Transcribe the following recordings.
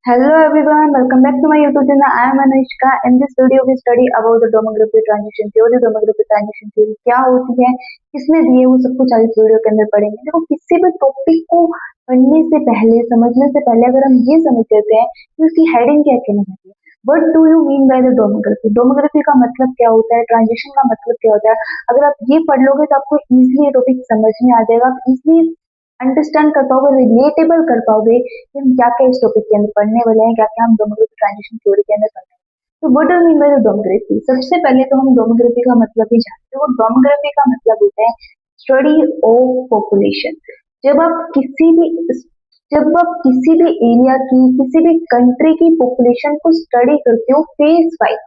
Hello everyone, welcome back to my YouTube channel. I am Anushka. In this video, we study about the demographic transition theory. Demographic transition theory क्या होती है, किसने दी है, वो सब कुछ आज इस वीडियो के अंदर पढ़ेंगे. देखो, किसी भी टॉपिक को पढ़ने से पहले, समझने से पहले, अगर हम ये समझ लेते हैं कि उसकी हेडिंग क्या कहने वाली है. What do you mean by the demography? Demography का मतलब क्या होता है, ट्रांजिशन का मतलब क्या होता है. अगर आप ये पढ़ लोगे तो आपको इजिली ये टॉपिक समझ में आ जाएगा. आप इजिली अंडरस्टैंड कर पाओगे, रिलेटेबल कर पाओगे कि हम क्या क्या इस टॉपिक के अंदर पढ़ने वाले हैं, क्या क्या हम डेमोग्राफी ट्रांजिशन थ्योरी के अंदर पढ़ने हैं. तो what do mean by demography? सबसे पहले तो हम डेमोग्राफी का मतलब ही जानते हो. डेमोग्राफी का मतलब होता है स्टडी ऑफ पॉपुलेशन. जब आप किसी भी जब आप किसी भी एरिया की, किसी भी कंट्री की पॉपुलेशन को स्टडी करते हो फेस वाइज,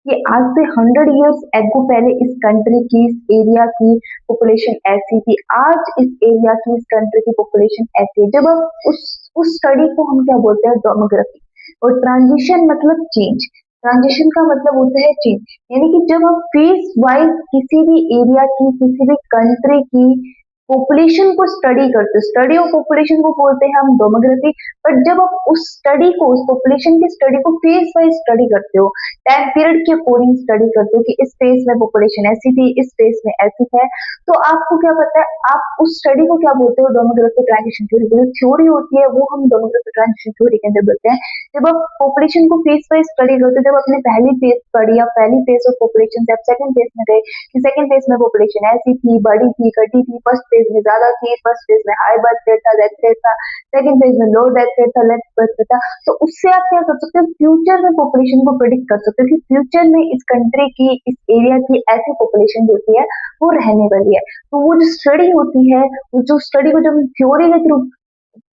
कि आज से 100 इयर्स एगो पहले इस कंट्री की, इस एरिया की पॉपुलेशन ऐसी थी, आज इस एरिया की, इस कंट्री की पॉपुलेशन ऐसी है. जब आप उस स्टडी को हम क्या बोलते हैं, डेमोग्राफी. और ट्रांजिशन मतलब चेंज. ट्रांजिशन का मतलब होता है चेंज, यानी कि जब हम फेस वाइज किसी भी एरिया की, किसी भी कंट्री की पॉपुलेशन को स्टडी करते हो, स्टडी ऑफ पॉपुलेशन को बोलते हैं हम डेमोग्राफी. बट जब आप उस स्टडी को, उस पॉपुलेशन की स्टडी को फेस वाइज स्टडी करते हो, टाइम पीरियड के अकॉर्डिंग स्टडी करते हो कि इस फेज में पॉपुलेशन ऐसी थी, इस फेज में ऐसी है, तो आपको क्या पता है, आप उस स्टडी को क्या बोलते हो, डेमोग्राफिक ट्रांजिशन थ्योरी. जो थ्योरी होती है वो हम डेमोग्राफिक ट्रांजिशन थ्योरी के अंदर बोलते हैं. जब आप पॉपुलेशन को फेज वाइज स्टडी करते हो, जब आपने पहली फेज पढ़ी या पहली फेज ऑफ पॉपुलेशन से आप सेकंड फेज में गए कि सेकंड फेज में पॉपुलेशन ऐसी थी, बड़ी थी, घटी थी, फर्स्ट फेज में ज्यादा थी, फर्स्ट फेज में हाई बर्थ रेट था, डेथ रेट था, सेकंड फेज में लो डेथ रेट था, लेस बर्थ रेट था, तो उससे आप क्या कर सकते हो, फ्यूचर में पॉपुलेशन को प्रिडिक्ट कर सकते हो कि फ्यूचर में इस कंट्री की, इस एरिया की ऐसी पॉपुलेशन जो होती है वो रहने वाली है. तो वो जो स्टडी होती है, वो जो स्टडी को जब हम थ्योरी के थ्रू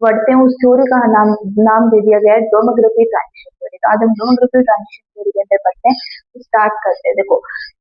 पढ़ते हैं, उस थ्योरी का नाम नाम दे दिया गया है डेमोग्राफी ट्रांजिशन थ्योरी. तो आज हम डेमोग्राफी ट्रांजिशन थ्योरी के अंदर पढ़ते हैं. तो स्टार्ट करते हैं. देखो,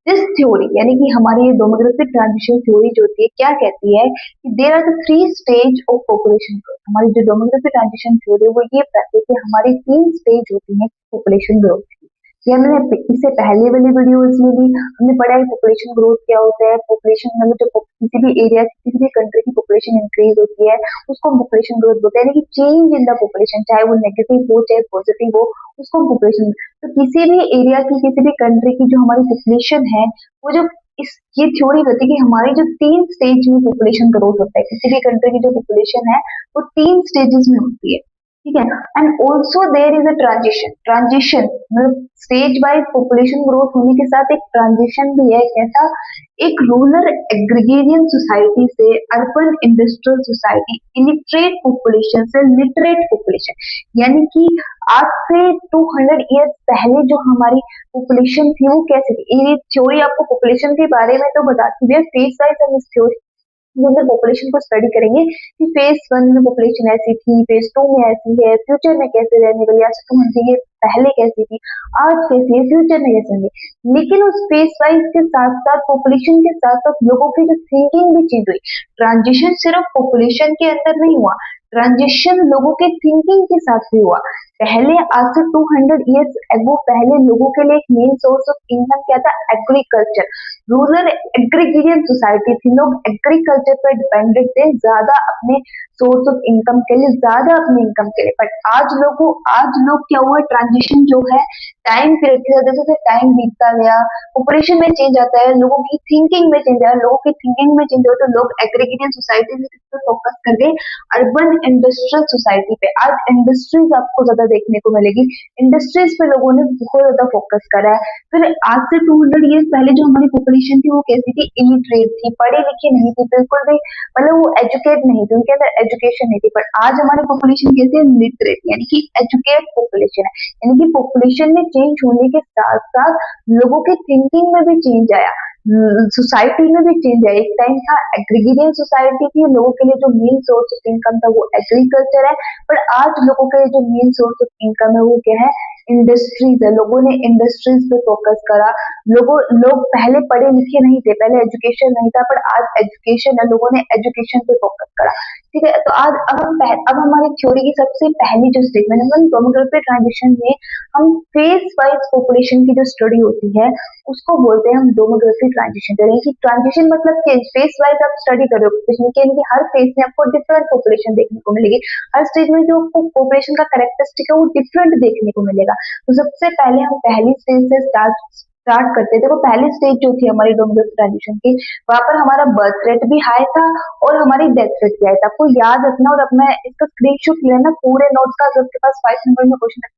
दिस थ्योरी यानी कि हमारी ये डेमोग्राफी ट्रांजिशन थ्योरी जो होती है क्या कहती है कि there are the 3 stage of population growth. हमारी जो डेमोग्राफी ट्रांजिशन थ्योरी वो ये कहती है कि हमारी 3 स्टेज होती है पॉपुलेशन ग्रोथ की. ये हमने इससे पहले वाली वीडियोस में भी हमने पढ़ा है पॉपुलेशन ग्रोथ क्या होता है. पॉपुलेशन मतलब जो किसी भी एरिया की, किसी भी कंट्री की पॉपुलेशन इंक्रीज होती है उसको पॉपुलेशन ग्रोथ बोलते हैं. यानी कि चेंज इन द पॉपुलेशन, चाहे वो नेगेटिव हो चाहे पॉजिटिव हो, उसको पॉपुलेशन. तो किसी भी एरिया की, किसी भी कंट्री की जो हमारी पॉपुलेशन है, वो जो इस ये थ्योरी कहती है कि हमारी जो 3 स्टेज में पॉपुलेशन ग्रोथ होता है, किसी भी कंट्री की जो पॉपुलेशन है वो 3 स्टेजेस में होती है. ठीक है. And also there is a transition. Transition मतलब स्टेज वाइज पॉपुलेशन ग्रोथ होने के साथ एक ट्रांजिशन भी है. कैसा? एक रूरल एग्रीगेरियन सोसाइटी से urban industrial society, illiterate population से लिटरेट पॉपुलेशन. यानी कि आज से 200 इयर्स पहले जो हमारी पॉपुलेशन थी वो कैसी थी. ये थ्योरी आपको पॉपुलेशन के बारे में तो बताती है. फेस वाइज हम इस थ्योरी मतलब पॉपुलेशन को स्टडी करेंगे कि फेज 1 में पॉपुलेशन ऐसी थी, फेज 2 में ऐसी है, फ्यूचर में कैसे रहने वाली, आज 200 ईयर पहले कैसी थी, आज कैसी है, फ्यूचर में कैसे होंगे. लेकिन उस फेज वाइज के साथ साथ, पॉपुलेशन के साथ साथ लोगों की जो थिंकिंग भी चेंज हुई. ट्रांजिशन सिर्फ पॉपुलेशन के अंदर नहीं हुआ, ट्रांजिशन लोगों के थिंकिंग के साथ भी हुआ. पहले आज से 200 इयर्स एगो पहले लोगों के लिए एक मेन सोर्स ऑफ इनकम क्या था? एग्रीकल्चर. रूरल एग्रीगेरियन सोसाइटी थी, लोग एग्रीकल्चर पर डिपेंडेंट थे ज्यादा अपने सोर्स ऑफ इनकम के लिए, ज्यादा अपने इनकम के लिए. बट आज लोग क्या हुआ, ट्रांजिशन जो है टाइम पीरियड के साथ, जैसे टाइम बीतता गया, पॉपुलेशन में चेंज आता है, लोगों की थिंकिंग में चेंज आया, लोगों की थिंकिंग में चेंज हो तो लोग एग्रीगेरियन सोसाइटी से फोकस कर गए अर्बन इंडस्ट्रियल सोसाइटी पे. आज इंडस्ट्रीज आपको ज्यादा देखने को मिलेगी, इंडस्ट्रीज पे लोगों ने बहुत ज्यादा फोकस करा है. फिर आज से 200 इयर्स पहले जो हमारी पॉपुलेशन थी वो कैसी थी? इलिटरेट थी, पढ़ी लिखी नहीं थी बिल्कुल भी, मतलब वो एजुकेट नहीं थी, उनके अंदर एजुकेशन नहीं थी. पर आज हमारी पॉपुलेशन कैसी है? लिटरेट, यानी कि एजुकेट पॉपुलेशन है. यानी कि पॉपुलेशन में चेंज होने के साथ साथ लोगों के थिंकिंग में भी चेंज आया, सोसाइटी में भी चेंज आया. एक टाइम था एग्रीगेरियन सोसाइटी थी, लोगों के लिए जो मेन सोर्स ऑफ इनकम था वो एग्रीकल्चर है. पर आज लोगों के लिए जो मेन सोर्स ऑफ इनकम है वो क्या है? इंडस्ट्रीज है, लोगों ने इंडस्ट्रीज पे फोकस करा। लोग पहले पढ़े लिखे नहीं थे, पहले एजुकेशन नहीं था, पर आज एजुकेशन है, लोगों ने एजुकेशन पे फोकस करा। ठीक है, तो आज अब हमारी थ्योरी की सबसे पहली जो स्टेटमेंट है, डेमोग्राफिक ट्रांजिशन में हम फेस वाइज पॉपुलेशन की जो स्टडी होती है उसको बोलते हैं हम डेमोग्राफिक ट्रांजिशन। करें कि ट्रांजिशन मतलब चेंज, फेस वाइज आप स्टडी कर रहे हो पॉपुलेशन की, यानी कि हर फेस में आपको डिफरेंट पॉपुलेशन देखने को मिलेगी, हर स्टेज में जो पॉपुलेशन का कैरेक्टरिस्टिक है वो डिफरेंट देखने को मिलेगा। तो सबसे पहले हम पहली स्टेज से स्टार्ट करते थे। वो पहली स्टेज जो थी हमारी डेमोग्राफिक ट्रांजिशन की, वहां पर हमारा बर्थ रेट भी हाई था और हमारी डेथ रेट भी हाई था। आपको याद रखना, और अब मैं इसका स्क्रीनशॉट लेना पूरे नोट्स का, अगर आपके पास 5 नंबर में क्वेश्चन है,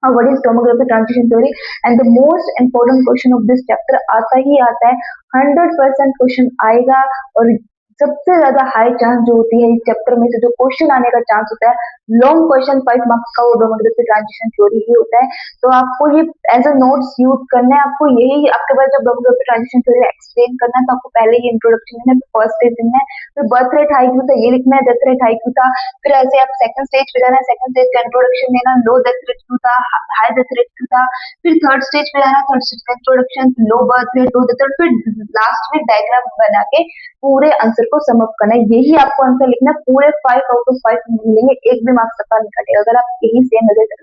what is demographic transition theory, and the most important question of this chapter आता ही आता है, 100% क्वेश्चन आएगा। और सबसे ज्यादा हाई चांस जो होती है इस चैप्टर में से जो क्वेश्चन आने का चांस होता है, लॉन्ग क्वेश्चन 5 मार्क्स का, वो डेमोग्राफिक ट्रांजिशन थ्योरी ही होता है। तो आपको ये एज अ नोट्स यूज करना है, आपको यही आपके पास जब डेमोग्राफिक ट्रांजिशन थ्योरी एक्सप्लेन करना है तो आपको पहले ये इंट्रोडक्शन देना है, फर्स्ट स्टेज देना है, फिर बर्थ रेट हाई क्यों था ये लिखना है, डेथ रेट हाई क्यों था, फिर ऐसे आप सेकंड स्टेज पे जाना है, सेकंड स्टेज का इंट्रोडक्शन देना, लो डेथ रेट क्यों था, हाई डेथ रेट क्यों था, फिर थर्ड स्टेज पे जाना, थर्ड स्टेज का इंट्रोडक्शन, लो बर्थ रेट, लो डेथ रेट, फिर लास्ट में डायग्राम बना के पूरे आंसर को सम अप करना है। यही आपको आंसर लिखना है, पूरे 5 आउट ऑफ 5 मिलेंगे, एक भी मार्क्स का नहीं कटेगा अगर आप यही सेम नजर।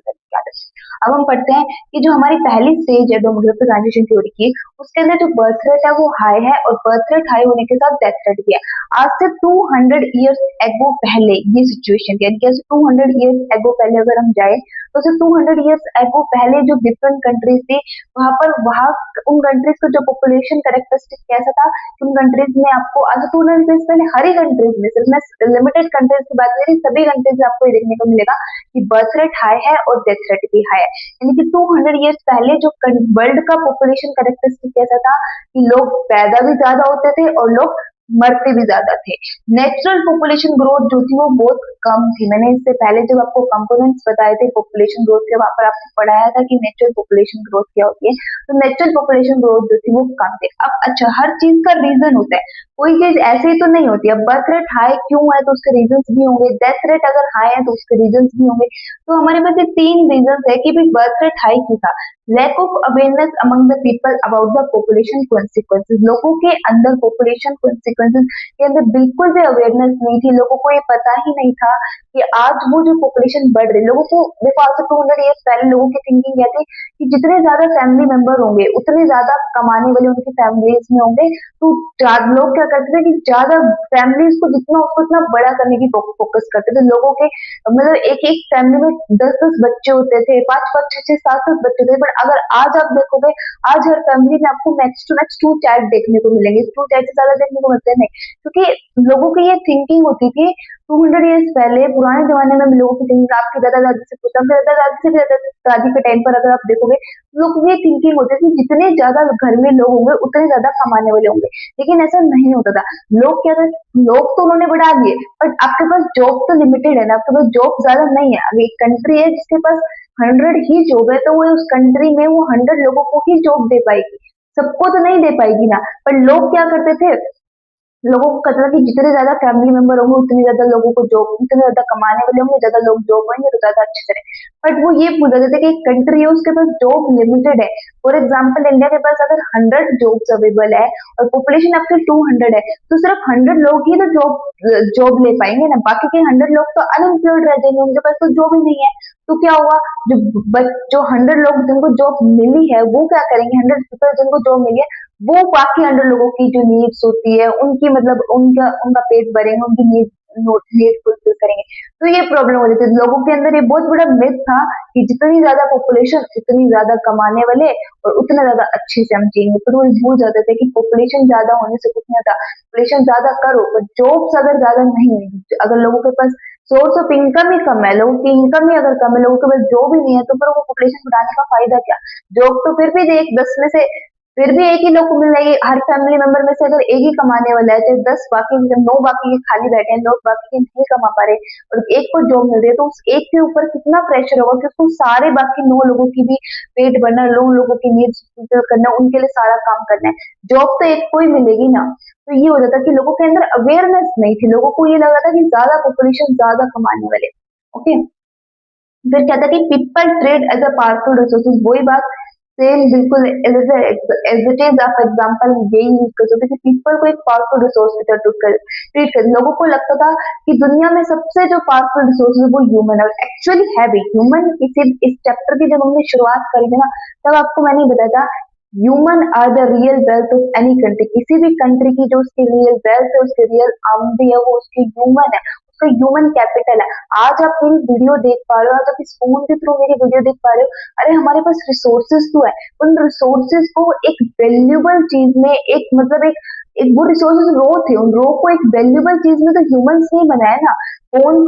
अब हम पढ़ते हैं कि जो हमारी पहली स्टेज है डेमोग्राफिक ट्रांजिशन थ्योरी की, उसके अंदर जो बर्थ रेट है वो हाई है और बर्थ रेट हाई होने के साथ डेथ रेट भी है। आज से 200 इयर्स एगो पहले ये सिचुएशन थी, यानी कि 200 इयर्स एगो पहले अगर हम जाए तो 200 इयर्स एगो पहले जो डिफरेंट कंट्रीज थी, वहां उन कंट्रीज का जो पॉपुलेशन कैरेक्टरिस्टिक कैसा था, उन कंट्रीज में आपको आज 200 इयर्स पहले हर ही कंट्रीज में, सिर्फ मैं लिमिटेड कंट्रीज की बात करी, सभी कंट्रीज में आपको ये देखने को मिलेगा कि बर्थ रेट हाई है और डेथ रेट भी हाई है। यानी कि 200 इयर्स पहले जो वर्ल्ड का पॉपुलेशन कैरेक्टरिस्टिक कैसा था कि लोग पैदा भी ज्यादा होते थे और लोग मरते भी ज्यादा थे। नेचुरल पॉपुलेशन ग्रोथ जो थी वो बहुत कम थी। मैंने इससे पहले जब आपको कंपोनेंट्स बताए थे पॉपुलेशन ग्रोथ के, वहां पर आपको पढ़ाया था कि नेचुरल पॉपुलेशन ग्रोथ क्या होती है। तो नेचुरल पॉपुलेशन ग्रोथ जो थी वो कम थी। अब अच्छा, हर चीज का रीजन होता है, कोई चीज ऐसे ही तो नहीं होती। अब बर्थ रेट हाई क्यों है तो उसके रीजन भी होंगे, डेथ रेट अगर हाई है तो उसके रीजन भी होंगे। तो हमारे पास ये 3 रीजन है कि भाई बर्थ रेट हाई क्यों था। Lack of awareness among the people about the population consequences, लोगों के अंदर पॉपुलेशन कॉन्सिक्वेंसेज के अंदर बिल्कुल भी अवेयरनेस नहीं थी। लोगों को ये पता ही नहीं था कि आज वो जो पॉपुलेशन बढ़ रही, लोगों को देखो आज से 200 ईयर्स पहले लोगों की थिंकिंग क्या थी कि जितने ज्यादा फैमिली मेंबर होंगे उतने ज्यादा कमाने वाले उनकी फैमिलीज में होंगे। तो लोग क्या करते थे कि ज्यादा फैमिलीज को जितना उसको इतना बड़ा करने की फोकस करते थे। लोगों के मतलब एक एक फैमिली में 10-10 बच्चे होते थे, 5-5, 6-6, 7-7 बच्चे थे। बट अगर आज आप देखोगे, आज हर फैमिली में आपको मैक्स टू मैक्स 2 चाइल्ड देखने को मिलेंगे, 2 चाइल्ड से ज्यादा देखने को मिलते नहीं, क्योंकि लोगों की ये थिंकिंग होती थी 200 ईयर्स पहले, पुराने जमाने में लोगों की थिंकिंग, आपके दादा दादी से पूछा, दादा दादी से दादा दादी के टाइम पर अगर आप देखोगे, लोग ये थिंकिंग होती थी जितने ज्यादा घर में लोग होंगे उतने ज्यादा कमाने वाले होंगे। लेकिन ऐसा नहीं होता था। लोग क्या था, लोग तो उन्होंने बढ़ा दिए, बट आपके पास जॉब तो लिमिटेड है ना, आपके पास जॉब ज्यादा नहीं है। अगर एक कंट्री है जिसके पास 100 ही जॉब है तो वो उस कंट्री में वो 100 लोगों को ही जॉब दे पाएगी, सबको तो नहीं दे पाएगी ना। पर लोग क्या करते थे, लोगों को कहता था कि जितने ज्यादा फैमिली मेंबर होंगे उतने ज्यादा लोगों को जॉब, उतने ज्यादा कमाने वाले होंगे, ज्यादा लोग जॉब होंगे तो ज्यादा अच्छे से। बट वो ये भूल जाते थे कि एक कंट्री है उसके पास जॉब लिमिटेड है। फॉर एग्जाम्पल, इंडिया के पास अगर 100 जॉब्स अवेलेबल है और पॉपुलेशन आपके 200 है, तो सिर्फ 100 लोग ही तो जॉब ले पाएंगे ना, बाकी के 100 लोग तो अनएम्प्लॉयड रह जाएंगे, उनके पास तो जॉब ही नहीं है। तो क्या हुआ, जो 100 लोग जिनको जॉब मिली है वो क्या करेंगे, 100 पीपल जिनको जॉब मिली है वो बाकी 100 लोगों की जो नीड्स होती है उनकी, मतलब उनका उनका पेट भरेंगे, उनकी नीड फुलफिल करेंगे। तो ये प्रॉब्लम हो जाती है लोगों के अंदर। ये बहुत बड़ा मिथ था कि जितनी ज्यादा पॉपुलेशन उतनी ज्यादा कमाने वाले और उतना ज्यादा अच्छे से हम जिएंगे। फिर वो भूल जाते थे कि पॉपुलेशन ज्यादा होने से कुछ नहीं होता, पॉपुलेशन ज्यादा करो पर जॉब्स अगर ज्यादा नहीं है, अगर लोगों के पास सोर्स ऑफ इनकम ही कम है, लोगों की इनकम ही अगर कम है, लोगों के पास जॉब ही नहीं है, तो फिर वो पॉपुलेशन बढ़ाने का फायदा क्या। जॉब तो फिर भी एक 10 में से फिर भी एक ही लोग को मिल जाएगी। हर फैमिली मेंबर में से अगर एक ही कमाने वाला है, तो 10 बाकी 9 बाकी के खाली बैठे हैं, लोग बाकी के नहीं कमा पा रहे और एक को जॉब मिल रही है, तो उस एक के ऊपर कितना प्रेशर होगा कि उसको सारे बाकी 9 लोगों की भी पेट भरना, 9 लोगों की नीड्स फुलफिल करना, उनके लिए सारा काम करना है। जॉब तो एक को ही मिलेगी ना। तो ये हो जाता कि लोगों के अंदर अवेयरनेस नहीं थी, लोगों को ये लगा था कि ज्यादा पॉपुलेशन ज्यादा कमाने वाले। ओके, फिर क्या था कि people trade as a powerful resources, वही बात सेम बिल्कुल एज इट इज आप एग्जाम्पल यही यूज कर सकते हो कि पीपल को एक पावरफुल रिसोर्स की तरह ट्रीट कर, लोगों को लगता था कि दुनिया में सबसे जो पावरफुल रिसोर्स है वो ह्यूमन है, एक्चुअली है भी ह्यूमन। इस चैप्टर की जब हमने शुरुआत करी थी ना, तब आपको मैंने बताया था human are the real wealth of any country, किसी भी कंट्री की जो उसकी रियल वेल्थ है, उसकी रियल आमदी है, वो उसकी ह्यूमन है, उसका ह्यूमन कैपिटल है। आज आप मेरी वीडियो देख पा रहे हो, आज आप इस फोन के थ्रू मेरी वीडियो देख पा रहे हो, अरे हमारे पास रिसोर्सेज तो है, उन रिसोर्सेज को एक वैल्यूबल चीज में, एक मतलब एक वो रिसोर्सेज रो थे, उन रो को एक वैल्यूबल चीज में तो ह्यूमंस ने बनाया ना। फोन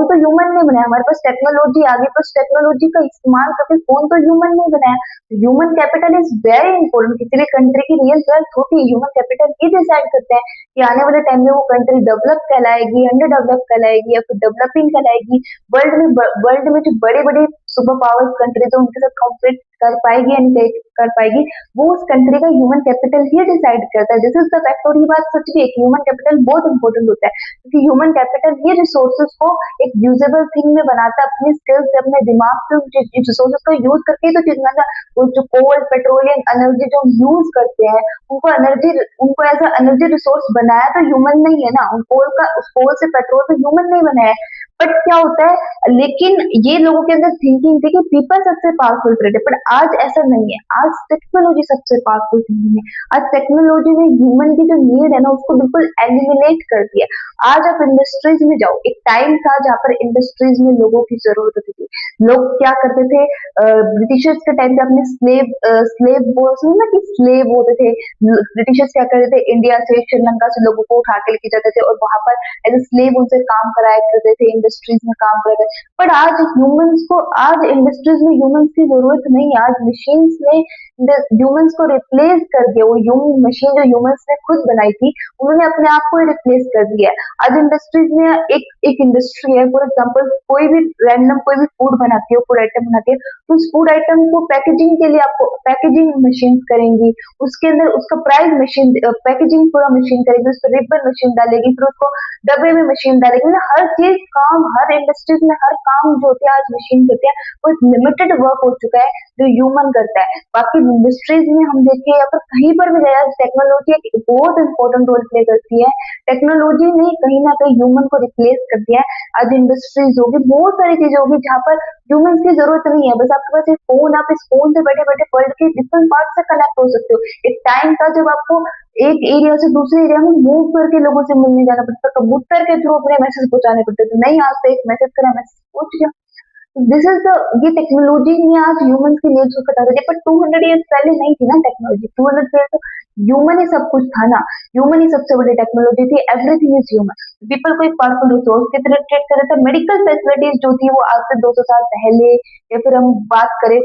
तो ह्यूमन ने बनाया, हमारे पास टेक्नोलॉजी आ गई, बस टेक्नोलॉजी का इस्तेमाल करके फोन तो ह्यूमन ने बनाया। Human capital is very important, किसी भी कंट्री की रियल वेल्थ होती है ह्यूमन कैपिटल ही डिसाइड करते हैं कि आने वाले टाइम में वो कंट्री डेवलप कहलाएगी, अंडर डेवलप कहलाएगी या फिर डेवलपिंग कहलाएगी। वर्ल्ड में जो बड़े बड़े सुपर पावर्स कंट्रीज है उनके साथ कॉम्पीट कर पाएगी या नहीं कर पाएगी, वो उस कंट्री का ह्यूमन कैपिटल ही डिसाइड करता है। दिस इज द फैक्ट, और ये बात सच भी है कि ह्यूमन कैपिटल बहुत इंपॉर्टेंट होता है, क्योंकि ह्यूमन कैपिटल ही रिसोर्सेज को एक यूजेबल थिंग में बनाता है, अपने स्किल्स से, अपने दिमाग से रिसोर्सेज को यूज करके ही तो चीज बनाता है। वो जो कोल पेट्रोलियम एनर्जी जो हम यूज करते हैं, उनको एज अ एनर्जी रिसोर्स बनाया तो ह्यूमन नहीं है ना, उस कोल से पेट्रोल तो ह्यूमन नहीं बनाया है। बट क्या होता है, लेकिन ये लोगों के अंदर थिंकिंग थी कि पीपल सबसे पावरफुल ट्रेड है, पर आज ऐसा नहीं है, आज टेक्नोलॉजी सबसे पावरफुल थिंकिंग है। आज टेक्नोलॉजी ने ह्यूमन की जो नीड है ना उसको बिल्कुल एलिमिनेट कर दिया। आज आप इंडस्ट्रीज में जाओ, एक टाइम था जहाँ पर इंडस्ट्रीज में लोगों की जरूरत होती थी, लोग क्या करते थे, ब्रिटिशर्स के टाइम पे अपने स्लेव बोल ना कि स्लेव होते थे, ब्रिटिशर्स क्या करते थे, इंडिया से श्रीलंका से लोगों को उठा के लेके जाते थे और वहां पर एज ए स्लेव उनसे काम कराया करते थे, इंडस्ट्रीज में काम करते थे। पर आज इंडस्ट्रीज में ह्यूमंस की जरूरत नहीं है, आज मशीन्स ने ह्यूमंस को रिप्लेस कर दिया। वो ह्यूमन मशीन जो ह्यूमंस ने खुद बनाई थी, उन्होंने अपने आप को रिप्लेस कर दिया है। आज इंडस्ट्रीज में एक इंडस्ट्री है, फॉर एग्जाम्पल कोई भी रैंडम कोई भी फूड बनाती है, फूड आइटम बनाती है, तो उस फूड आइटम को पैकेजिंग के लिए आपको पैकेजिंग मशीन करेंगी, उसके अंदर उसका प्राइस मशीन, पैकेजिंग पूरा मशीन करेगी, उस पर रिबन मशीन डालेगी, फिर उसको डब्बे में मशीन डालेगी, मतलब हर चीज काम, हर इंडस्ट्रीज में हर काम जो होते हैं आज मशीन करते हैं, वो एक लिमिटेड वर्क हो चुका है जो ह्यूमन करता है। बाकी इंडस्ट्रीज में हम देखें या फिर कहीं पर भी जाए, टेक्नोलॉजी एक बहुत इंपॉर्टेंट रोल प्ले करती है। टेक्नोलॉजी ने कहीं ना कहीं ह्यूमन को रिप्लेस कर दिया है। आज इंडस्ट्रीज होगी, बहुत सारी चीजें होगी जहाँ पर ह्यूमंस की जरूरत नहीं है, बस आपके पास एक फोन, आप इस फोन से बैठे बैठे वर्ल्ड के डिफरेंट पार्ट से कनेक्ट हो सकते हो। एक टाइम था जब आपको एक एरिया से दूसरे एरिया में मूव करके लोगों से मिलने जाना पड़ता था, कबूतर के थ्रू अपने मैसेज पहुंचाने पड़ते थे, नहीं आज तो एक मैसेज करा, मैसेज पहुंच गया। दिस इज द ये टेक्नोलॉजी ने आज ह्यूमंस की नीड्स को कटा दिया, पर 200 ईयर्स पहले नहीं थी ना टेक्नोलॉजी, 200 ईयर्स तो ह्यूमन ही सब कुछ था ना, ह्यूमन ही सबसे बड़ी टेक्नोलॉजी थी, एवरीथिंग इज ह्यूमन। पीपल को एक पावरफुल रिसोर्स की तरह ट्रीट कर रहे थे। मेडिकल फैसिलिटीज जो थी वो आज से 200 साल पहले, या फिर हम बात करें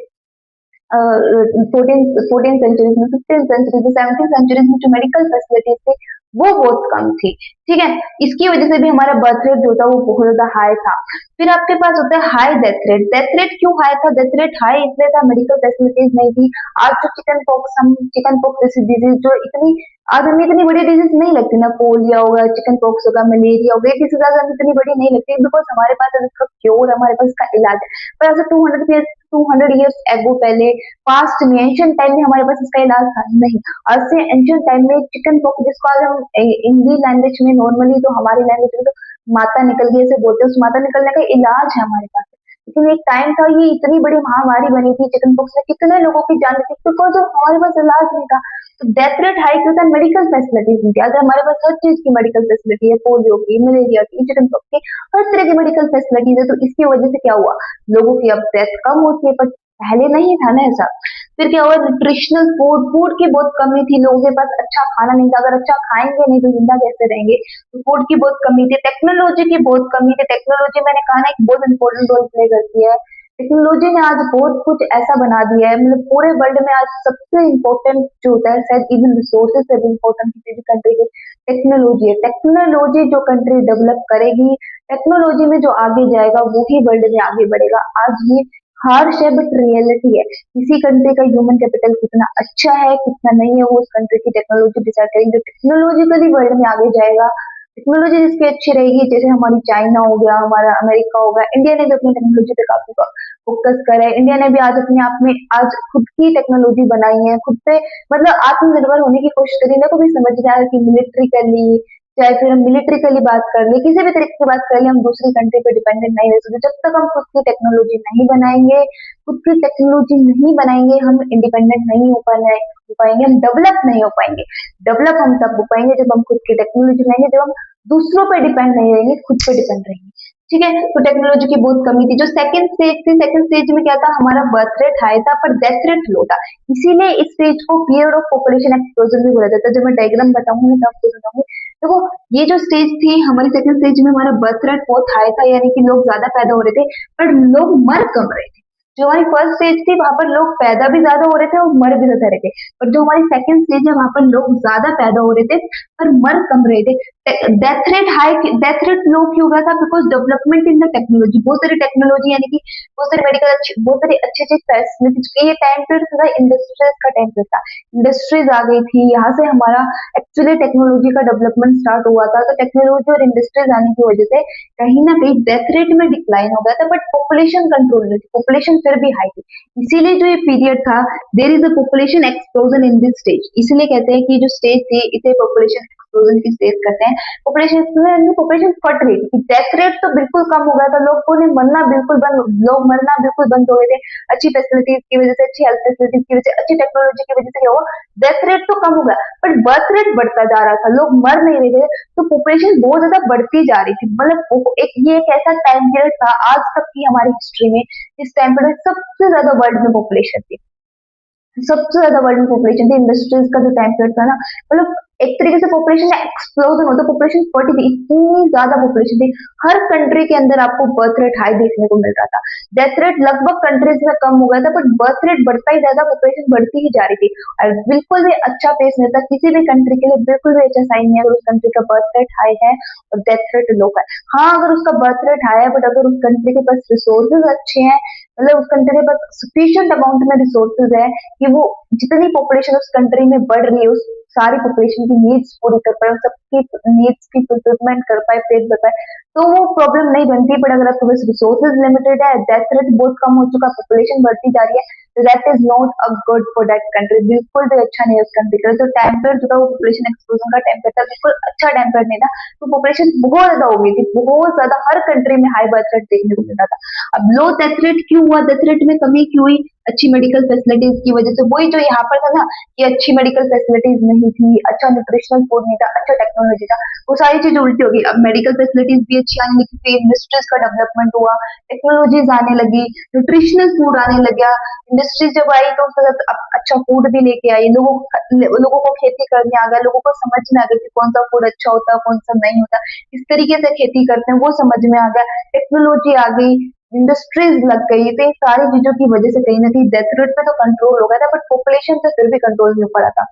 14th सेंचुरीज में, 15th सेंचुरीज में, 17th सेंचुरीज में जो मेडिकल फैसिलिटीज थी वो बहुत कम थी, ठीक है। इसकी वजह से भी हमारा बर्थ रेट जो था वो बहुत ज्यादा हाई था। फिर आपके पास होता है high death rate. Death rate क्यों हाई था? डेथ रेट हाई इसलिए था, मेडिकल फैसिलिटीज नहीं थी। आज जो चिकन पॉक्स जैसी डिजीज जो इतनी, आज हमें इतनी बड़ी डिजीज नहीं लगती ना, पोलियो होगा, चिकन पॉक्स होगा, मलेरिया होगा, ये डिजीज आज हमें इतनी बड़ी नहीं लगती, बिकॉज हमारे पास इसका क्योर, हमारे पास इसका इलाज है। पर ऐसे 200 ईयर्स एगो पहले, पास्ट में, एंशियंट टाइम में हमारे पास इसका इलाज था नहीं। आज से एंशियंट टाइम में चिकन पॉक्स, जिसको आज हम हिंदी लैंग्वेज में नॉर्मली, तो हमारी लैंग्वेज में तो माता निकल गई ऐसे बोलते हैं, उस माता निकलने का इलाज है हमारे पास। लेकिन एक टाइम था, ये इतनी बड़ी महामारी बनी थी चिकन पॉक्स में, कितने लोगों की जान थी, बिकॉज हमारे पास इलाज नहीं था। तो डेथ रेट हाई क्यों था? मेडिकल फैसिलिटीज नहीं थी। अगर हमारे पास हर चीज की मेडिकल फैसिलिटी है, पोलियो की, मलेरिया की, चिकन पॉक्स की, हर तरह की मेडिकल फैसिलिटीज है, तो इसकी वजह से क्या हुआ, लोगों की अब डेथ कम होती है, पर पहले नहीं था ना ऐसा। फिर क्या हुआ, न्यूट्रिशनल फूड की बहुत कमी थी, लोगों के पास अच्छा खाना नहीं था, अगर अच्छा खाएंगे नहीं तो जिंदा कैसे रहेंगे, तो फूड की बहुत कमी थी। टेक्नोलॉजी की बहुत कमी थी। टेक्नोलॉजी मैंने कहा ना एक बहुत इंपॉर्टेंट रोल प्ले करती है। टेक्नोलॉजी ने आज बहुत कुछ ऐसा बना दिया है, मतलब पूरे वर्ल्ड में आज सबसे इम्पोर्टेंट जो होता है, शायद इवन रिसोर्सेज से भी इम्पोर्टेंट किसी भी कंट्री की टेक्नोलॉजी है। टेक्नोलॉजी जो कंट्री डेवलप करेगी, टेक्नोलॉजी में जो आगे जाएगा वही वर्ल्ड में आगे बढ़ेगा। आज ये हार्श है बट रियलिटी है, किसी कंट्री का ह्यूमन कैपिटल कितना अच्छा है कितना नहीं है, वो उस कंट्री की टेक्नोलॉजी डिसाइड करेगी। जो टेक्नोलॉजिकली वर्ल्ड में आगे जाएगा, टेक्नोलॉजी जिसकी अच्छी रहेगी, जैसे हमारी चाइना हो गया, हमारा अमेरिका हो गया, इंडिया ने भी अपनी टेक्नोलॉजी पे काफी फोकस करा है। इंडिया ने भी आज अपने आप में आज खुद की टेक्नोलॉजी बनाई है, खुद पे मतलब आत्मनिर्भर होने की कोशिश करी। मेरे को भी समझ में आया कि मिलिट्रिकली, चाहे फिर हम मिलिट्रिकली बात कर ले, किसी भी तरीके की बात कर ले, हम दूसरी कंट्री पे डिपेंडेंट नहीं रह सकते। जब तक हम खुद की टेक्नोलॉजी नहीं बनाएंगे, खुद की टेक्नोलॉजी नहीं बनाएंगे, हम इंडिपेंडेंट नहीं हो पाएंगे, हम डेवलप नहीं हो पाएंगे। डेवलप हम तब हो पाएंगे जब हम खुद की टेक्नोलॉजी बनाएंगे, जब हम दूसरों पे डिपेंड नहीं रहेंगे, खुद पे डिपेंड रहेंगे। ठीक है, तो टेक्नोलॉजी की बहुत कमी थी। जो सेकंड स्टेज थी, सेकंड स्टेज में क्या था, हमारा बर्थ रेट हाई था पर डेथ रेट लो था। इसीलिए इस स्टेज को पीरियड ऑफ पॉपुलेशन एक्सप्लोजन भी बोला जाता है। जब मैं डायग्राम बताऊंगी मैं आपको बताऊंगी। देखो, ये जो स्टेज थी हमारी, सेकंड स्टेज में हमारा बर्थ रेट बहुत हाई था, यानी कि लोग ज्यादा पैदा हो रहे थे पर लोग मर कम रहे थे। जो हमारी फर्स्ट स्टेज थी वहां पर लोग पैदा भी ज्यादा हो रहे थे और मर भी ज्यादा रहे थे, और जो हमारी सेकंड स्टेज है वहां पर लोग ज्यादा पैदा हो रहे थे पर मर कम रहे थे। Death rate high, death rate low क्यों गया था? Because development in the technology, बहुत सारी टेक्नोलॉजी यानी कि बहुत सारी मेडिकल, बहुत सारी अच्छी अच्छी फैसिलिटीज। ये टाइम पीरियड था इंडस्ट्रीज का, टाइम पीरियड था, इंडस्ट्रीज आ गई थी, यहाँ से हमारा एक्चुअली टेक्नोलॉजी का डेवलपमेंट स्टार्ट हुआ था। तो टेक्नोलॉजी और इंडस्ट्रीज आने की वजह से कहीं ना कहीं डेथ रेट में डिक्लाइन हो गया था, बट पॉपुलेशन कंट्रोल नहीं थी, पॉपुलेशन फिर भी हाई थी। इसीलिए जो ये पीरियड था, there is a population explosion in this stage. इसलिए कहते हैं कि जो स्टेज थी इसे पॉपुलेशन एक्सप्लोजन की स्टेज कहते हैं। पॉपुलेशन एक्सप्लोजन, पॉपुलेशन फट रही थी, डेथ रेट तो बिल्कुल कम हो गया था, लोगों ने मरना बिल्कुल बंद, लोग मरना बिल्कुल बंद हो गए थे। अच्छी फैसिलिटीज की वजह से, अच्छी हेल्थ फैसिलिटीज की वजह से, अच्छी टेक्नोलॉजी की वजह से क्या हुआ, डेथ रेट तो कम हो गया बट बर्थ रेट बढ़ता जा रहा था, लोग मर नहीं रहे थे। तो पॉपुलेशन बहुत ज्यादा बढ़ती जा रही थी। मतलब एक ये एक ऐसा टाइम पीरियड था आज तक की हमारी हिस्ट्री में, इस टाइम पीरियड सबसे ज्यादा वर्ल्ड में पॉपुलेशन थी, सबसे ज्यादा वर्ल्ड में पॉपुलेशन थी। इंडस्ट्रीज का जो टाइम पीरियड था ना, मतलब एक तरीके से पॉपुलेशन एक्सप्लोजन होता, पॉपुलेशन बढ़ी थी, इतनी ज्यादा पॉपुलेशन थी। हर कंट्री के अंदर आपको बर्थ रेट हाई देखने को मिल रहा था। डेथ रेट लगभग कंट्रीज में कम हो गया था, बट बर्थ रेट बढ़ता ही ज्यादा, पॉपुलेशन बढ़ती ही जा रही थी। और बिल्कुल भी अच्छा पेस नहीं था किसी भी कंट्री के लिए, बिल्कुल भी अच्छा साइन नहीं है अगर उस कंट्री का बर्थ रेट हाई है और डेथ रेट लो है। हाँ, अगर उसका बर्थ रेट हाई है बट अगर उस कंट्री के पास रिसोर्सेज अच्छे हैं, मतलब उस कंट्री के पास सफिशिएंट अमाउंट में रिसोर्सेज है कि वो जितनी पॉपुलेशन उस कंट्री में बढ़ रही है उस सारी पॉपुलेशन की नीड्स पूरी कर पाए, सबकी नीड्स की फुलफिलमेंट कर पाए, पेट भर पाए, तो वो प्रॉब्लम नहीं बनती। बट अगर आपके पास रिसोर्सेज लिमिटेड है, डेथ रेट बहुत कम हो चुका, पॉपुलेशन बढ़ती जा रही है, तो that is not a good for that country, बिल्कुल भी अच्छा नहीं है उस कंट्री का। जो टाइम पीरियड जो था वो पॉपुलेशन एक्सप्लोजन का टाइम पीरियड था, बिल्कुल अच्छा टाइम पीरियड नहीं था। तो पॉपुलेशन बहुत ज्यादा हो गई थी, बहुत ज्यादा, हर कंट्री में हाई बर्थ रेट देखने को मिल रहा था। अब लो डेथ रेट क्यों हुआ, डेथ रेट में कमी क्यों हुई? अच्छी मेडिकल फैसिलिटीज की वजह से। वही जो यहाँ पर था ना कि अच्छी मेडिकल फैसिलिटीज नहीं थी, अच्छा न्यूट्रिशनल फूड नहीं था, अच्छा टेक्नोलॉजी था, वो सारी चीजें उल्टी होगी। अब मेडिकल फैसिलिटीज भी अच्छी आने लगी, फिर इंडस्ट्रीज का डेवलपमेंट हुआ, टेक्नोलॉजीज आने लगी, न्यूट्रिशनल फूड आने लग गया। इंडस्ट्रीज जब आई तो उसके साथ अच्छा फूड भी लेके आई, लोगों को खेती करने आ गया, लोगों को समझ में आ गया कि कौन सा फूड अच्छा होता है, कौन सा नहीं होता, किस तरीके से खेती करते हैं वो समझ में आ गया, टेक्नोलॉजी आ गई, इंडस्ट्रीज लग गई। तो इन सारी चीजों की वजह से कहीं ना कहीं डेथ रेट पे तो कंट्रोल हो गया था, बट पॉपुलेशन से फिर भी कंट्रोल नहीं हो पा रहा था।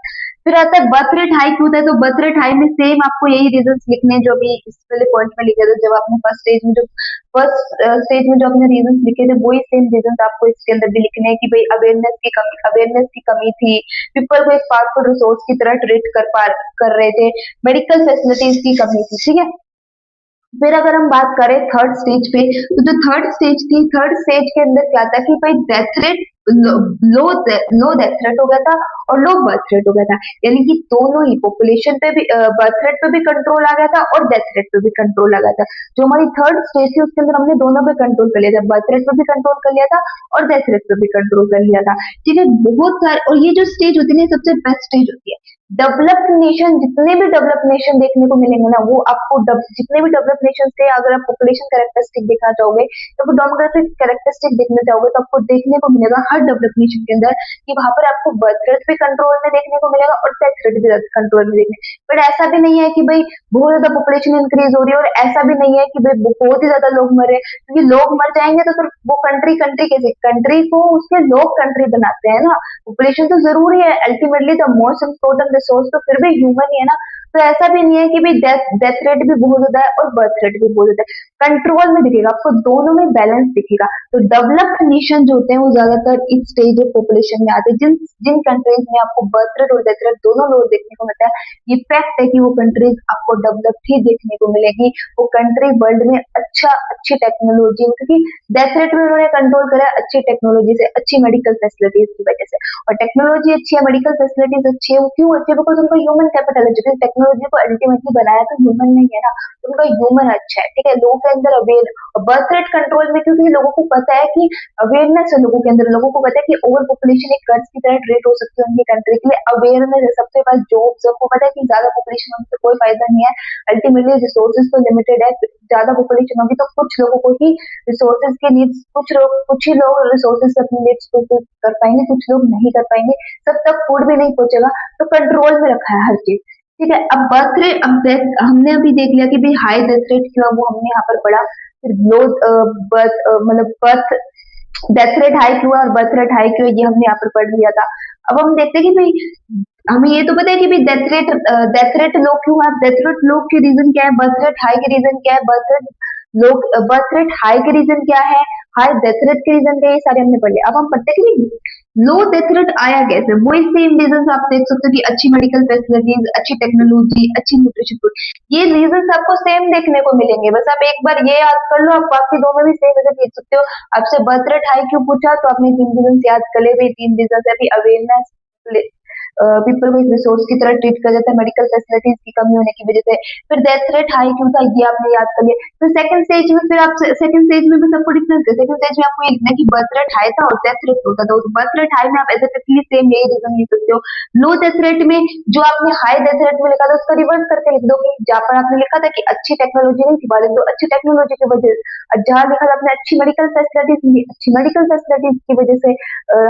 फिर आता है बर्थ रेट हाई क्यों होता है? तो बर्थ रेट हाई में सेम आपको यही रीजंस लिखने हैं जो भी इस वाले पॉइंट में लिखे थे, जब आपने फर्स्ट स्टेज में जो अपने रीजंस लिखे थे वही सेम रीजंस आपको इसके अंदर भी लिखने हैं कि भाई अवेयरनेस की कमी थी, पीपल को एक पावरफुल रिसोर्स की तरह ट्रीट कर रहे थे, मेडिकल फैसिलिटीज की कमी थी। ठीक है, फिर अगर हम बात करें थर्ड स्टेज पे, तो जो थर्ड स्टेज थी, थर्ड स्टेज के अंदर क्या था कि भाई डेथ रेट लो डेथ रेट हो गया था और लो बर्थ रेट हो गया था, यानी कि दोनों ही पॉपुलेशन पे भी, बर्थ रेट पे भी कंट्रोल आ गया था और डेथ रेट पे भी कंट्रोल आ गया था। जो हमारी थर्ड स्टेज थी उसके अंदर हमने दोनों पे कंट्रोल कर लिया था, बर्थ रेट पे भी कंट्रोल कर लिया था और डेथ रेट पे भी कंट्रोल कर लिया था। ठीक है, बहुत सारे, और ये जो स्टेज होती है ना सबसे बेस्ट स्टेज होती है। डेवलप्ड नेशन, जितने भी डेवलप्ड नेशन देखने को मिलेंगे ना, वो आपको जितने भी डेवलप्ड नेशन के अगर आप पॉपुलेशन कैरेक्टरिस्टिक देखना चाहोगे, तो वो डेमोग्राफिक कैरेक्टरिस्टिक देखना चाहोगे, तो आपको देखने को मिलेगा हर डेवलप्ड नेशन के अंदर कि वहां पर आपको बर्थ रेट भी कंट्रोल में देखने को मिलेगा और डेथ रेट भी कंट्रोल में देखने। बट ऐसा भी नहीं है कि भाई बहुत ज्यादा पॉपुलेशन इंक्रीज हो रही है, और ऐसा भी नहीं है कि भाई बहुत ही ज्यादा लोग मर रहे हैं, क्योंकि लोग मर जाएंगे तो फिर वो कंट्री कंट्री कैसे, कंट्री को उसके लोग कंट्री बनाते हैं ना। पॉपुलेशन तो जरूरी है, ultimately the most important resource तो फिर भी ह्यूमन ही है ना। तो ऐसा भी नहीं है कि भाई डेथ रेट भी बहुत ज्यादा है और बर्थ रेट भी बहुत ज्यादा है, कंट्रोल में दिखेगा आपको, दोनों में बैलेंस दिखेगा। तो डेवलप्ड नेशन जो होते हैं वो ज्यादातर इस स्टेज ऑफ पॉपुलेशन में आते हैं, जिन जिन कंट्रीज में आपको बर्थ रेट और डेथ रेट दोनों लो देखने को मिलता है, ये फैक्ट है कि वो कंट्रीज आपको डेवलप्ड ही देखने को मिलेगी। वो कंट्री वर्ल्ड में अच्छी टेक्नोलॉजी, क्योंकि डेथ रेट में उन्होंने कंट्रोल करा है अच्छी टेक्नोलॉजी से, अच्छी मेडिकल फैसिलिटीज की वजह से। और टेक्नोलॉजी अच्छी है, मेडिकल फैसिलिटीज अच्छी है, वो क्यों अच्छी है? बिकॉज उनका ह्यूमन कैपिटल है, जो टेक्नोलॉजी को अल्टीमेटली बनाया तो ह्यूमन नहीं है ना, तो उनका ह्यूमन अच्छा है, ठीक है। लोगों के अंदर अवेयर, बर्थ रेट कंट्रोल में, क्योंकि लोगों को पता है कि अवेयरनेस है लोगों के अंदर, लोगों को पता है कि ओवर पॉपुलेशन एक कर्ज की तरह ट्रीट हो सकती है उनकी कंट्री के लिए, अवेयरनेस है, सबके पास जॉब्स, सबको पता है कि ज्यादा पॉपुलेशन होने से कोई फायदा नहीं है, अल्टीमेटली रिसोर्सेज तो लिमिटेड है, ज्यादा पॉपुलेशन होगी तो कुछ लोगों को ही रिसोर्सेज के नीड्स, कुछ ही लोग रिसोर्सेज अपनी नीड्स को कर पाएंगे, कुछ लोग नहीं कर पाएंगे, सब तक फूड भी नहीं पहुंचेगा, तो कंट्रोल में रखा है हर चीज, ठीक है। अब बर्थ रेट, अब डेथ हमने अभी देख लिया कि भाई हाई डेथ रेट क्यों है, वो हमने यहाँ पर पढ़ा। फिर लो बर्थ मतलब बर्थ डेथ रेट हाई क्यों है और बर्थ रेट हाई क्यों है, ये हमने यहाँ पर पढ़ लिया था। अब हम देखते हैं कि भाई हमें ये तो पता है कि भाई डेथ रेट लो क्यों है, डेथ रेट लो के रीजन क्या है, बर्थ रेट हाई के रीजन क्या है, बर्थ रेट हाई के रीजन क्या है, हाई डेथ रेट के रीजन क्या है, ये सारे हमने पढ़ लिया। अब हम पढ़ते हैं कि लो डेथ रेट आया कैसे, वही सेम रीजन आप देख सकते हो कि अच्छी मेडिकल फैसिलिटीज, अच्छी टेक्नोलॉजी, अच्छी न्यूट्रिशन फूड, ये रीजन आपको सेम देखने को मिलेंगे। बस आप एक बार ये याद कर लो, आप बाकी दोनों भी सेम रीजन देख सकते हो। आपसे बर्थ रेट हाई क्यों पूछा, तो आपने 3 रीजन याद कर ले, 3 रीजन है, अभी अवेयरनेस, पीपल को एक रिसोर्स की तरह ट्रीट किया जाता है मेडिकल फैसिलिटीज की कमी होने की वजह से। फिर डेथ रेट हाई क्यों था, ये आपने याद कर लिया। फिर सेकंड स्टेज में, फिर आप सेकंड स्टेज में भी सबको डिफरेंस है, सेकंड स्टेज में आपको ये लिखना है कि बर्थ रेट हाई था और डेथ रेट लो था, तो बर्थ रेट हाई में आप एग्जैक्टली सेम यही रीजन लिख सकते हो। लो डेथ रेट में जो आपने हाई डेथ रेट में लिखा था उसको रिवर्स करके लिख दो, जहाँ पर आपने लिखा था कि अच्छी टेक्नोलॉजी नहीं थी, लिख दो अच्छी टेक्नोलॉजी की वजह से, और जहाँ लिखा था आपने अच्छी मेडिकल फैसिलिटीज नहीं, अच्छी मेडिकल फैसिलिटीज की वजह से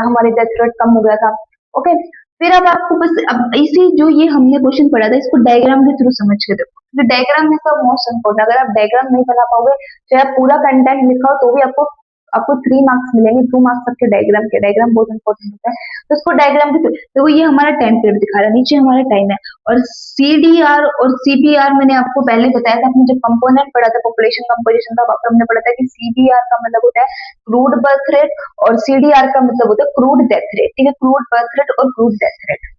हमारे डेथ रेट कम हो गया था। ओके, फिर अब आपको बस अब इसी जो ये हमने क्वेश्चन पढ़ा था इसको डायग्राम के थ्रू समझ के देखो, तो डायग्राम में सब मोस्ट इम्पोर्टेंट, अगर आप डायग्राम नहीं बना पाओगे चाहे आप पूरा कंटेंट लिखा हो तो भी आपको आपको 3 मार्क्स मिलेंगे, 2 मार्क्स आपके डायग्राम के, डायग्राम बहुत इंपॉर्टेंट होता है। तो इसको डायग्राम के थ्रू देखो, ये हमारा टाइम पीरियड दिखा रहा है, नीचे हमारा टाइम है, और सीडीआर और सीबीआर मैंने आपको पहले बताया था, आपने जब कंपोनेंट पढ़ा था पॉपुलेशन कंपोजिशन का, वहां पर हमने पढ़ा था कि सीबीआर का मतलब होता है क्रूड बर्थ रेट और सीडीआर का मतलब होता है क्रूड डेथ रेट, ठीक है, क्रूड बर्थ रेट और क्रूड डेथ रेट।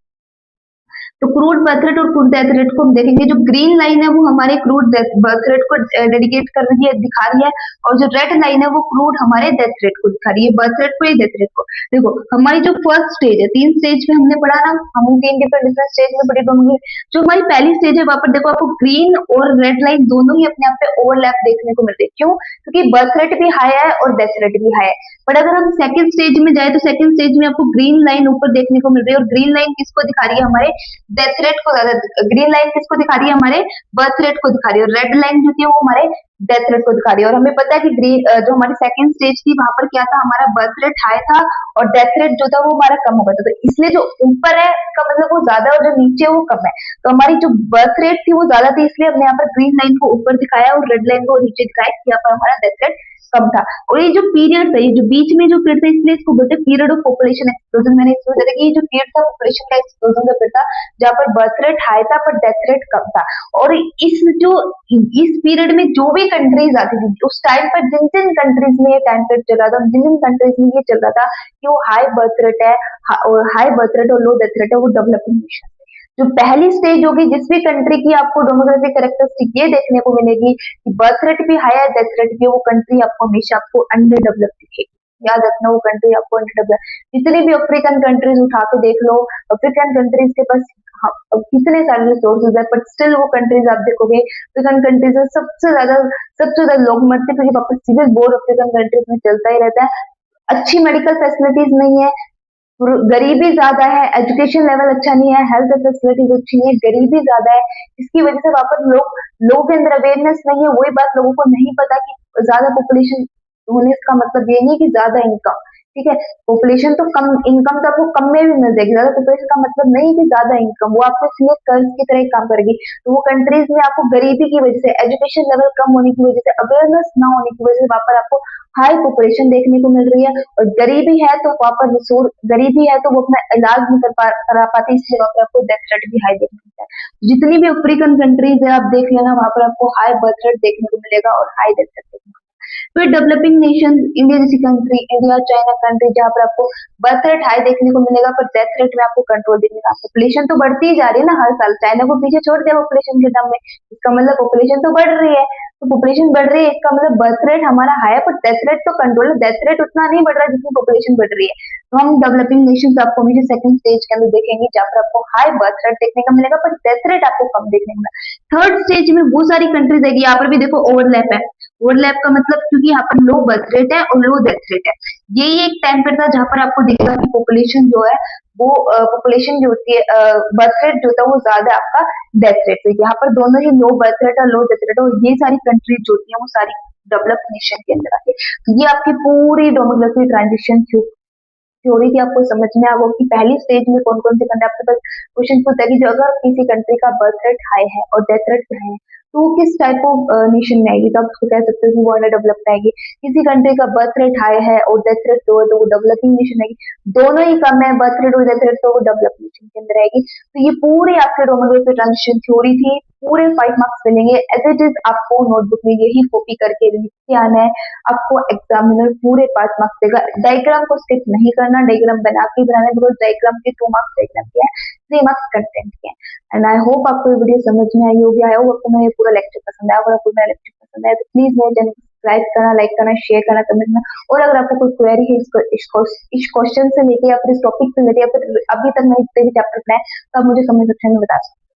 तो क्रूड बर्थ रेट और क्रूड डेथ रेट को हम देखेंगे, जो ग्रीन लाइन है वो हमारे क्रूड बर्थ रेट को डेडिकेट कर रही है, दिखा रही है, और जो रेड लाइन है वो क्रूड हमारे डेथ रेट को दिखा रही है, बर्थ रेट को या डेथ रेट को। देखो हमारी जो फर्स्ट स्टेज है, 3 स्टेज में हमने पढ़ा ना, हम 3 डिफरेंट स्टेज में पढ़े दोनों। जो हमारी पहली स्टेज है वहां पर देखो आपको ग्रीन और रेड लाइन दोनों ही अपने आप पे ओवरलैप देखने को मिलते हैं, क्यों? क्योंकि बर्थ रेट भी हाई है और डेथ रेट भी हाई है। बट अगर हम सेकंड स्टेज में जाए तो सेकंड स्टेज में आपको ग्रीन लाइन ऊपर देखने को मिल रही है, और ग्रीन लाइन किसको दिखा रही है, हमारे डेथ रेट को, ग्रीन लाइन किसको दिखा रही है, हमारे बर्थ रेट को दिखा रही है, और रेड लाइन जो थी वो हमारे डेथ रेट को दिखा रही है। और हमें पता है कि ग्रीन जो हमारी सेकंड स्टेज थी वहां पर क्या था, हमारा बर्थ रेट हाई था और डेथ रेट जो था वो हमारा कम हो गया था, तो इसलिए जो ऊपर है का मतलब वो ज्यादा और जो नीचे है वो कम है। तो हमारी जो बर्थ रेट थी वो ज्यादा थी, इसलिए हमने यहाँ पर ग्रीन लाइन को ऊपर दिखाया और रेड लाइन को नीचे दिखाया, यहाँ पर हमारा डेथ रेट कम था। और ये जो पीरियड था, ये जो बीच में जो पीरियड था, इसलिए इसको बोलते हैं पीरियड ऑफ पॉपुलेशन एक्सप्लोजन। मैंने इसको बताया कि ये जो पीरियड था पॉपुलेशन का एक्सप्लोजन का पीरियड था, जहाँ पर बर्थ रेट हाई था पर डेथ रेट कम था। और इस पीरियड में जो भी कंट्रीज आती थी उस टाइम पर, जिन जिन कंट्रीज में ये टाइम पीरियड चल रहा था, जिन जिन कंट्रीज में ये चल रहा था कि वो हाई बर्थ रेट है और हाई बर्थ रेट और लो डेथ रेट है, वो डेवलपिंग नेशन। जो पहली स्टेज होगी जिस भी कंट्री की, आपको डेमोग्राफिक कैरेक्टरिस्टिक ये देखने को मिलेगी कि बर्थ रेट भी हाई है, डेथ रेट भी, वो कंट्री आपको हमेशा आपको अंडर डेवलप दिखेगी। याद रखना, वो कंट्री आपको अंडर डेवलप, जितनी भी अफ्रीकन कंट्रीज उठा के देख लो, अफ्रीकन कंट्रीज के पास कितने सारे रिसोर्सेज है, बट स्टिल वो कंट्रीज आप देखोगे, अफ्रीकन कंट्रीज में सबसे ज्यादा लोग मरते, क्योंकि वापस सिविल वॉर अफ्रीकन कंट्रीज में चलता ही रहता है। अच्छी मेडिकल फैसिलिटीज नहीं है, गरीबी ज्यादा है, एजुकेशन लेवल अच्छा नहीं है, हेल्थ फैसिलिटीज अच्छी नहीं है, गरीबी ज्यादा है, इसकी वजह से वापस लोगों के अंदर अवेयरनेस नहीं है। वही बात, लोगों को नहीं पता कि ज्यादा पॉपुलेशन होने का मतलब ये नहीं कि ज्यादा इनकम, ठीक है। पॉपुलेशन तो कम, इनकम तो आपको कम में भी मिल जाएगी, ज्यादा पॉपुलेशन का मतलब नहीं कि ज्यादा इनकम, वो आपको इसलिए कर्ज की तरह ही काम करेगी। तो वो कंट्रीज में आपको गरीबी की वजह से, एजुकेशन लेवल कम होने की वजह से, अवेयरनेस ना होने की वजह से वहां पर आपको हाई पॉपुलेशन देखने को मिल रही है। और गरीबी है तो वहां पर रिसोर्स, गरीबी है तो वो अपना इलाज नहीं करा पाती, इसलिए वहां पर आपको डेथ रेट भी हाई देखने को मिलता है। जितनी भी अफ्रीकन कंट्रीज है आप देख लेना, वहां पर आपको हाई बर्थ रेट देखने को मिलेगा और हाई डेथ रेट देखने को मिलेगा। फिर डेवलपिंग नेशन, इंडिया जैसी कंट्री, इंडिया चाइना कंट्री, जहाँ पर आपको बर्थ रेट हाई देखने को मिलेगा पर डेथ रेट में आपको कंट्रोल देखने का। पॉपुलेशन तो बढ़ती ही जा रही है ना हर साल, चाइना को पीछे छोड़ दिया पॉपुलेशन के दम में, इसका मतलब पॉपुलेशन तो बढ़ रही है। तो पॉपुलेशन बढ़ रही है इसका मतलब बर्थ रेट हमारा हाई है, पर डेथ रेट तो कंट्रोल है, डेथ रेट उतना नहीं बढ़ रहा जितनी पॉपुलेशन बढ़ रही है। तो हम डेवलपिंग नेशन आपको हमेशा सेकंड स्टेज के अंदर देखेंगे, जहाँ पर आपको हाई बर्थ रेट देखने का मिलेगा पर डेथ रेट आपको कम देखने को मिलेगा। थर्ड स्टेज में वो सारी कंट्रीज आएगी, यहाँ पर भी देखो ओवरलैप है। ओवरलैप का मतलब क्योंकि यहाँ पर लो बर्थ रेट है और लो डेथ रेट है, यही एक टाइम पर था जहाँ पर आपको दिखेगा कि पॉपुलेशन जो है वो, पॉपुलेशन जो होती है, बर्थ रेट जो होता है वो ज्यादा है आपका डेथ रेट से। यहाँ पर दोनों ही लो बर्थ रेट और लो डेथ रेट, और ये सारी कंट्रीज जो होती है वो सारी डेवलप्ड नेशन के अंदर आती है। तो ये आपकी पूरी डेमोग्राफी ट्रांजिशन थ्योरी थी, आपको समझ में आ गया कि पहली स्टेज में कौन कौन से कंट्री, आपके पास क्वेश्चन पूछता है कि जो अगर किसी कंट्री का बर्थ रेट हाई है और डेथ रेट हाई है तो वो किस टाइप ऑफ नेशन में आएगी, तो आप उसको कह सकते हो कि वो अंडर डेवलप्ड आएगी। किसी कंट्री का बर्थ रेट हाई है और डेथ रेट लो है तो वो डेवलपिंग नेशन आएगी। दोनों ही कम है बर्थ रेट और डेथ रेट, तो वो डेवलप्ड नेशन के अंदर आएगी। तो ये पूरी आपके डेमोग्राफी ट्रांजिशन थ्योरी थी, पूरे 5 मार्क्स मिलेंगे एज इट इज, आपको नोटबुक में यही कॉपी करके लिख के आना है। आपको एग्जामिनर पूरे 5 मार्क्स देगा, डायग्राम को स्किप नहीं करना, डायग्राम बना के बनाना है, बिकॉज डायग्राम के 2 मार्क्स डायग्राम के हैं, 3 मार्क्स कंटेंट के हैं। एंड आई होप आपको ये वीडियो समझ में आई होगी, आई होप आपको मेरा पूरा लेक्चर पसंद आया। अगर आपको मेरा लेक्चर पसंद आया तो प्लीज मेरे चैनल को सब्सक्राइब करना, लाइक करना, शेयर करना, कमेंट करना। और अगर आपको कोई क्वेरी है इस क्वेश्चन से लेके या फिर इस टॉपिक से लेके या फिर अभी तक मैंने जितने भी चैप्टर पढ़ाए तो आप मुझे कमेंट सेक्शन में बता सकते हैं।